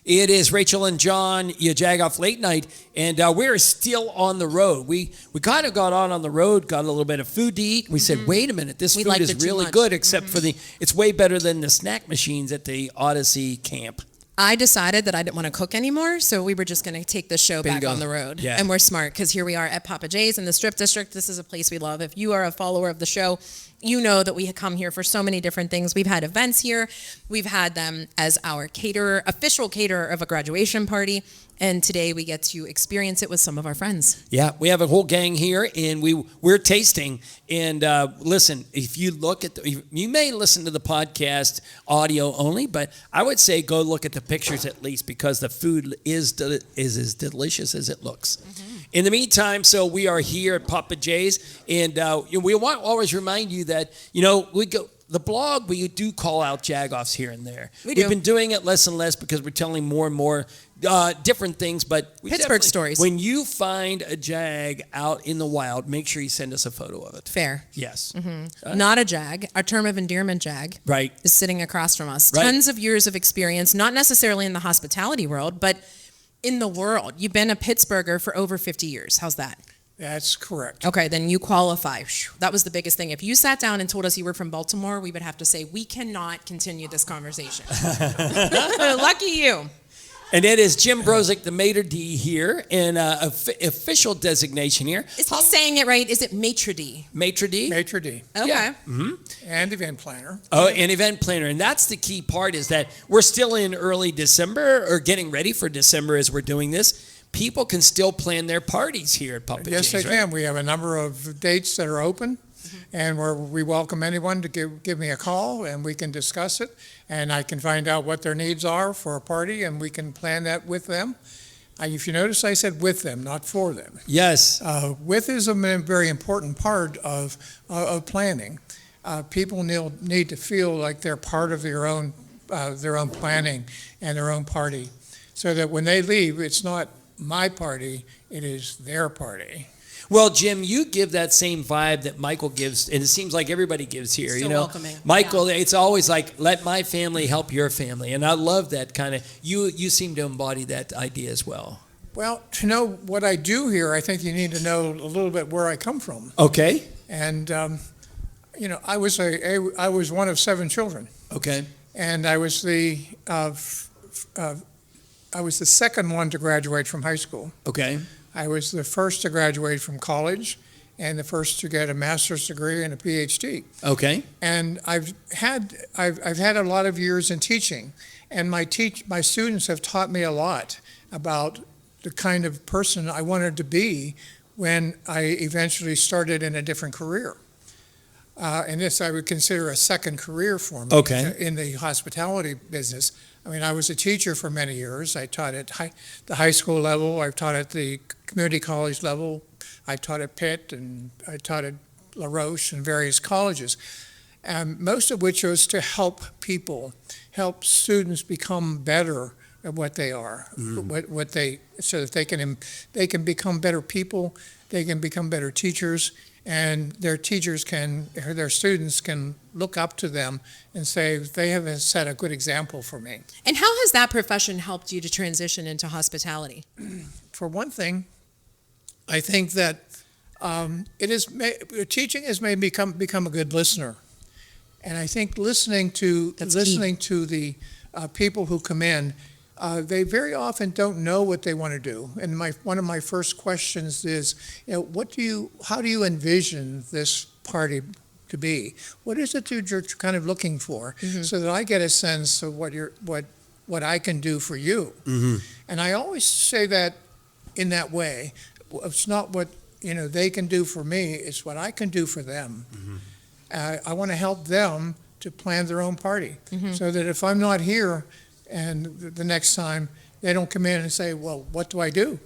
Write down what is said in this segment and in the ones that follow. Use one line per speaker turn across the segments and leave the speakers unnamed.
It is Rachel and John, YaJagoff Late Night, and we're still on the road. We kind of got on the road, got a little bit of food to eat. We said, wait a minute, this food is really good, except for it's way better than the snack machines at the Odyssey camp.
I decided that I didn't want to cook anymore, so we were just going to take the show back on the road.
Yeah.
And we're smart, because here we are at Papa J's in the Strip District. This is a place we love. If you are a follower of the show, you know that we come here for so many different things. We've had events here. We've had them as our official caterer of a graduation party. And today we get to experience it with some of our friends.
Yeah, we have a whole gang here, and we're tasting. And listen, if you look at you may listen to the podcast audio only, but I would say go look at the pictures at least, because the food is as delicious as it looks. In the meantime, so we are here at Papa J's, and we want to always remind you that the blog, we do call out jagoffs here and there. We've been doing it less and less because we're telling more and more different things, but
Pittsburgh stories.
When you find a jag out in the wild, make sure you send us a photo of it.
Fair.
Yes.
Not a jag. Our term of endearment jag is sitting across from us.
Right.
Tons of years of experience, not necessarily in the hospitality world, but in the world. You've been a Pittsburgher for over 50 years. How's that?
That's correct.
Okay, then you qualify. That was the biggest thing. If you sat down and told us you were from Baltimore, we would have to say, we cannot continue this conversation. Lucky you.
And it is Jim Brozick, the Maitre d' here, and official designation here.
Is he saying it right? Is it Maitre d'?
Maitre d'?
Maitre d'.
Okay.
Yeah.
And event planner.
Oh, and event planner. And that's the key part, is that we're still in early December, or getting ready for December as we're doing this. People can still plan their parties here at Papa J's.
Yes, they can. We have a number of dates that are open, and we welcome anyone to give me a call, and we can discuss it, and I can find out what their needs are for a party, and we can plan that with them. If you notice, I said with them, not for them.
Yes.
With is a very important part of planning. People need to feel like they're part of their own planning and their own party, so that when they leave, it's not my party, it is their party.
Well, Jim, you give that same vibe that Michael gives, and it seems like everybody gives here.
So welcoming.
Michael, it's always like, let my family help your family, and I love that kind of. You seem to embody that idea as well.
Well, to know what I do here, I think you need to know a little bit where I come from.
Okay.
And I was one of 7 children.
Okay.
And I was the second one to graduate from high school.
Okay.
I was the first to graduate from college, and the first to get a master's degree and a PhD.
Okay.
And I've had a lot of years in teaching, and my students have taught me a lot about the kind of person I wanted to be when I eventually started in a different career. And this I would consider a second career for me in the hospitality business. I mean, I was a teacher for many years. I taught at the high school level. I've taught at the community college level. I taught at Pitt, and I taught at La Roche and various colleges, most of which was to help students become better at what they are, so that they can become better people, they can become better teachers, and their students can look up to them and say, they have set a good example for me.
And how has that profession helped you to transition into hospitality?
For one thing, I think that teaching has made me become a good listener. And I think listening to the people who come in, they very often don't know what they want to do. And one of my first questions is, how do you envision this party to be? What is it that you're kind of looking for, so that I get a sense of what I can do for you? And I always say that in that way. It's not what they can do for me; it's what I can do for them. I want to help them to plan their own party, so that if I'm not here, and the next time they don't come in and say, well, what do I do?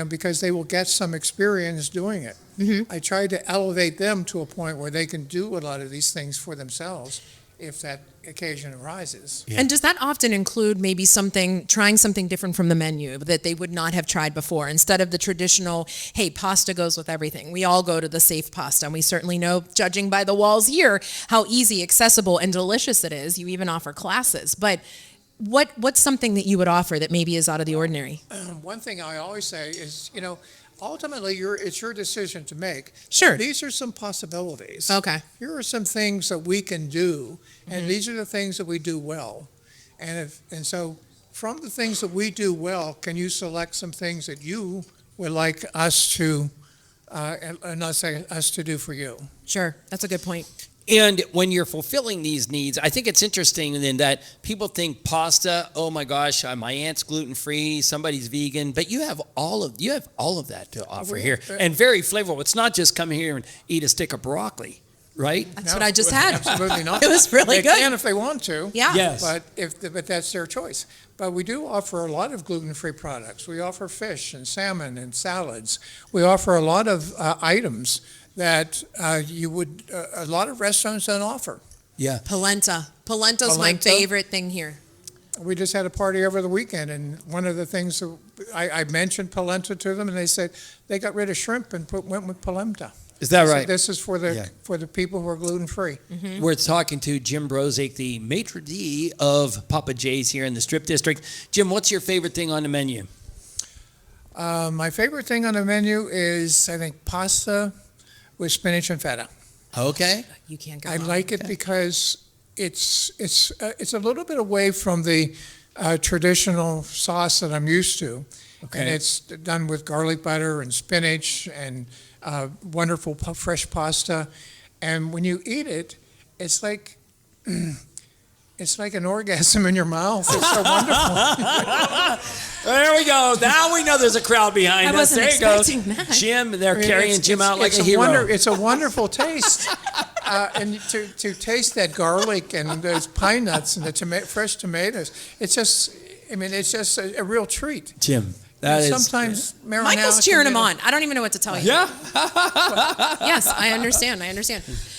Because they will get some experience doing it. I try to elevate them to a point where they can do a lot of these things for themselves if that occasion arises.
And does that often include maybe trying something different from the menu that they would not have tried before, instead of the traditional, hey, pasta goes with everything? We all go to the safe pasta, and we certainly know, judging by the walls here, how easy, accessible, and delicious it is. You even offer classes. But What's something that you would offer that maybe is out of the ordinary?
One thing I always say is, ultimately, it's your decision to make.
Sure.
These are some possibilities.
Okay.
Here are some things that we can do, and these are the things that we do well. And so, from the things that we do well, can you select some things that you would like us to, us to do for you?
Sure, that's a good point.
And when you're fulfilling these needs, I think it's interesting in that people think pasta, oh my gosh, my aunt's gluten-free, somebody's vegan, but you have all of that to offer here, and very flavorful. It's not just come here and eat a stick of broccoli, right?
That's what I just had.
Absolutely not.
It was really
they
good.
They can if they want to.
Yeah.
Yes.
But that's their choice. But we do offer a lot of gluten-free products. We offer fish and salmon and salads. We offer a lot of items that a lot of restaurants don't offer.
Yeah.
Polenta's my favorite thing here.
We just had a party over the weekend, and one of the things that I mentioned polenta to them, and they said they got rid of shrimp and went with polenta.
Is that
So
right?
this is for the people who are gluten-free.
We're talking to Jim Brozick, the maitre d' of Papa J's here in the Strip District. Jim, what's your favorite thing on the menu?
My favorite thing on the menu is, I think, pasta with spinach and feta.
Okay.
You can't go
I
wrong.
like it because it's a little bit away from the traditional sauce that I'm used to.
Okay.
And it's done with garlic butter and spinach and wonderful fresh pasta. And when you eat it, it's like an orgasm in your mouth. It's so wonderful.
There we go. Now we know there's a crowd behind
I
us.
wasn't
There you go.
expecting that.
Jim, they're carrying Jim out like
it's
a hero.
It's a wonderful taste. And to taste that garlic and those pine nuts and the fresh tomatoes, it's just a real treat.
Jim, that is.
Sometimes marinara.
Michael's cheering him on. I don't even know what to tell you.
Yeah.
Yes, I understand.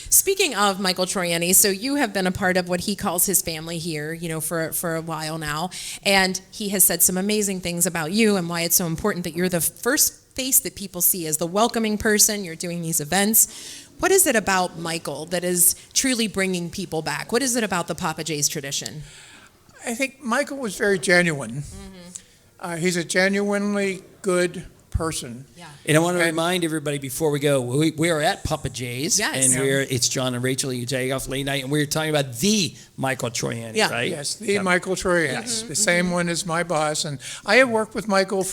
Speaking of Michael Troiani, so you have been a part of what he calls his family here, for a while now, and he has said some amazing things about you and why it's so important that you're the first face that people see as the welcoming person. You're doing these events. What is it about Michael that is truly bringing people back? What is it about the Papa J's tradition?
I think Michael was very genuine. He's a genuinely good person.
Yeah.
And I want to remind everybody before we go, we are at Papa J's,
Yes.
and it's John and Rachel, YaJagoff Late Night, and we're talking about the Michael Troiani, right?
Yes, the Michael Troiani, the same one as my boss. And I have worked with Michael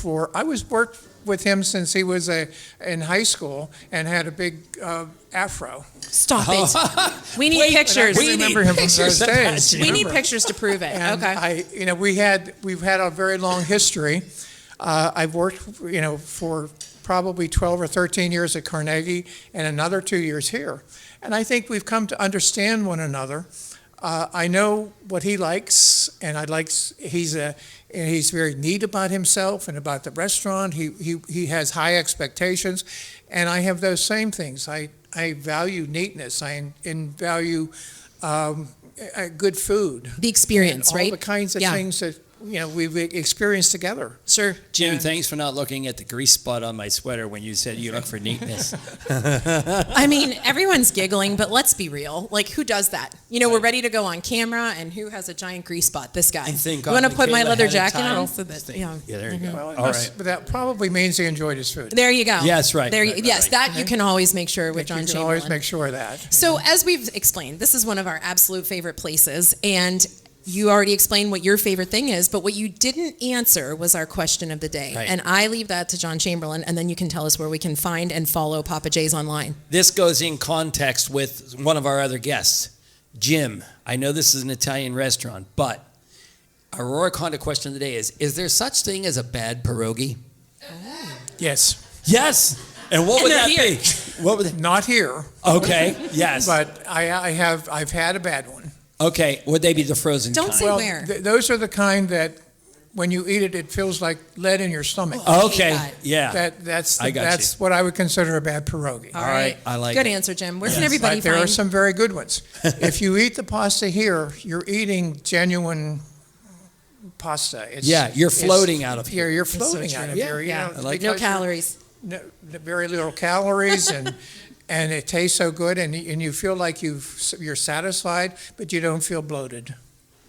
worked with him since he was in high school and had a big afro.
Stop it. We need
Wait,
pictures.
I remember him from those days.
We need pictures to prove it.
And
Okay.
we've had a very long history. I've worked, for probably 12 or 13 years at Carnegie and another 2 years here. And I think we've come to understand one another. I know what he likes, and he's very neat about himself and about the restaurant. He has high expectations, and I have those same things. I value neatness. I value good food.
The experience, right?
All the kinds of things that we've experienced together.
Sure.
Jim, thanks for not looking at the grease spot on my sweater when you said you look for neatness.
I mean, everyone's giggling, but let's be real. Like, who does that? We're ready to go on camera, and who has a giant grease spot? This guy.
I think
you want to put my
Michaela
leather
had a
jacket
title.
on? So that,
Yeah, there you go.
Well,
All right.
but that probably means he enjoyed his food.
There you go.
Yes, right,
There,
right,
yes,
right.
that you can always make sure with John
You can
Chamberlain.
always make sure of that.
So, as we've explained, this is one of our absolute favorite places, and you already explained what your favorite thing is, but what you didn't answer was our question of the day.
Right.
And I leave that to John Chamberlain, and then you can tell us where we can find and follow Papa J's online.
This goes in context with one of our other guests. Jim, I know this is an Italian restaurant, but our Aurora Conda question of the day is there such thing as a bad pierogi?
Yes.
Yes. And what would
And
that
they're
be? What would it?
Not here,
Okay. Yes.
but I've had a bad one.
Okay. Would they be the frozen
Don't
kind?
say where.
Those are the kind that when you eat it, it feels like lead in your stomach.
Okay.
that.
Yeah.
That's
got
that's what I would consider a bad pierogi.
All
right. I like
Good
it.
answer, Jim. Where can everybody
But there
find
are some very good ones. If you eat the pasta here, you're eating genuine pasta.
You're floating out of here.
You're floating out of
Yeah.
here.
Yeah.
I like
no
because you're-
calories.
No, very little calories, and it tastes so good, and you feel like you're satisfied, but you don't feel bloated.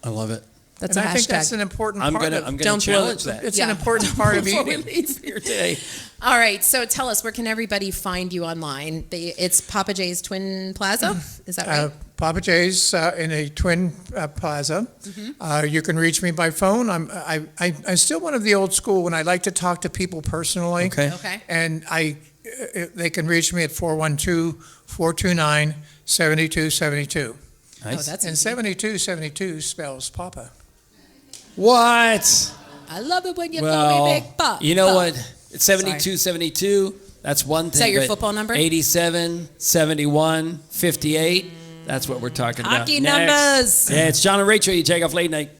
I love it.
That's
And
a
I think that's
hashtag.
an important
I'm
part
gonna
of
I'm gonna
Don't blow
challenge
it.
that.
It's
Yeah.
an important part of
Before we
eating.
leave here today.
All right, so tell us, where can everybody find you online? It's Papa J's Twin Plaza, is that right?
Papa J's in a twin plaza. You can reach me by phone. I'm still one of the old school when I like to talk to people personally.
Okay.
Okay.
And they can reach me at 412-429-7272.
Nice.
Oh, that's
And
easy.
7272 spells Papa.
What?
I love it when you call
Well,
me Big Papa.
you know what? It's 7272. That's one thing.
Is that your
but
football number?
87, 71, 58. That's what we're talking about.
Hockey
Next.
numbers.
Yeah, it's John and Rachel, YaJagoff Late Night.